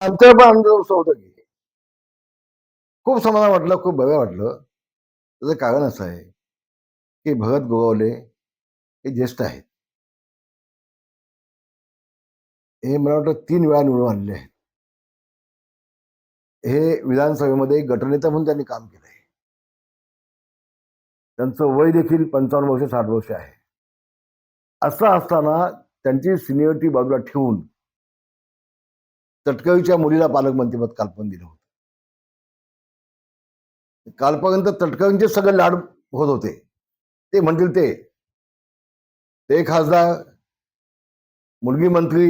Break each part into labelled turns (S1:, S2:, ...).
S1: आमचं पण अनुभव असं होतं की खूप समाधान वाटलं, खूप भव्य वाटलं. त्याचं कारण असं आहे की भगत गोगावले हे ज्येष्ठ आहेत. हे मला वाटतं 3 वेळा निवडून आलेले आहेत. हे विधानसभेमध्ये गटनेता म्हणून त्यांनी काम केलंय. त्यांचं वय देखील 55 वर्ष 60 वर्ष आहे. असं असताना त्यांची सिनियरिटी बाजूला ठेवून तटकळीच्या मुलीला पालकमंत्रीपद कालपण दिलं होतं. कालपर्यंत तटकळींचे सगळे लाड होत होते. ते म्हणतील ते. ते खासदार, मुलगी मंत्री,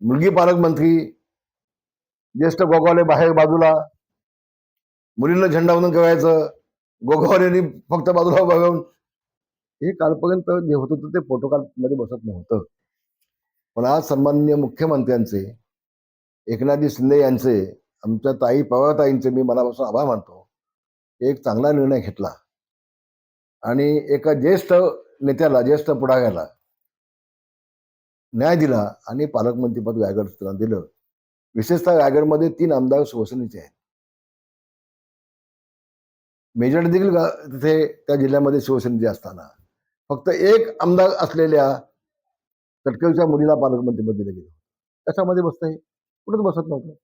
S1: मुलगी पालकमंत्री, ज्येष्ठ गोगावले बाहेर बाजूला, मुलींना झेंडावंदन करायचं, गोगावलेंनी फक्त बाजूला बघून. हे कालपर्यंत जे होत होतं ते प्रोटोकॉल मध्ये बसत नव्हतं. पण आज सन्माननीय मुख्यमंत्र्यांचे, एकनाथजी शिंदे यांचे, आमच्या ताई पवारताईंचे मी मनापासून आभार मानतो. एक चांगला निर्णय घेतला आणि एका ज्येष्ठ नेत्याला, ज्येष्ठ पुढाऱ्याला न्याय दिला आणि पालकमंत्रीपद रायगडला दिलं. विशेषतः रायगडमध्ये 3 आमदार शिवसेनेचे आहेत. मेजॉरिटी देखील तिथे त्या जिल्ह्यामध्ये शिवसेनेचे असताना फक्त एक आमदार असलेल्या तटकळीच्या मुलीला पालकमंत्रीपद दिलं गेलं. कशामध्ये बसतं हे? कुठंच बसत नव्हतं.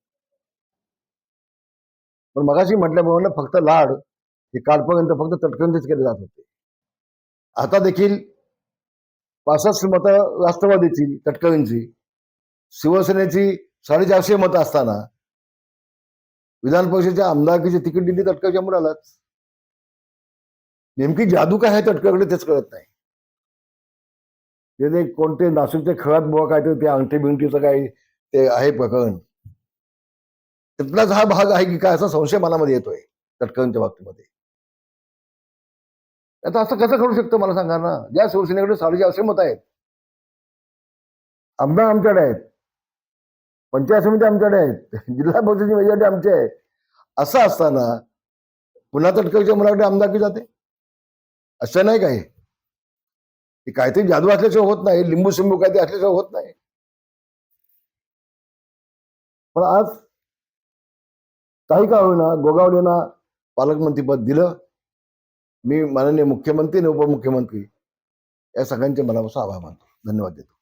S1: पण मगाशी म्हटल्याप्रमाणे फक्त लाड हे कालपर्यंत फक्त तटकळींचेच केले जात होते. आता देखील 65 मतं राष्ट्रवादीची, तटकळींची, शिवसेनेची 450 मतं असताना विधान परिषदेच्या आमदारकीची तिकीट दिली तटकळीच्या मुलालाच. नेमकी जादू काय आहे तटकळीकडे तेच कळत नाही. ते कोणते नाशिकचे खळात बुवा काय ते अंगठी बिंगठीचं काय ते आहे प्रकरण. तिथलाच हा भाग आहे की काय असा संशय मनामध्ये येतोय तटकळींच्या बाबतीमध्ये. आता असं कसं करू शकतो मला सांगा ना? ज्या शिवसेनेकडे 450 मतं आहेत, आमदार आमच्याकडे आहेत, पंचायत समिती आमच्याकडे आहेत, जिल्हा परिषदेची मेजॉरिटी आमची आहे. असं असताना पुन्हा तटकळीच्या मुलाकडे आमदारकी जाते. असं नाही काय की काहीतरी जादू असल्याशिवाय होत नाही, लिंबू शिंबू काहीतरी असल्याशिवाय होत नाही. पण आज काही का होईना गोगावलेंना पालकमंत्रीपद दिलं. मी माननीय मुख्यमंत्री आणि उपमुख्यमंत्री या सगळ्यांचे मनापासून आभार मानतो. धन्यवाद देतो.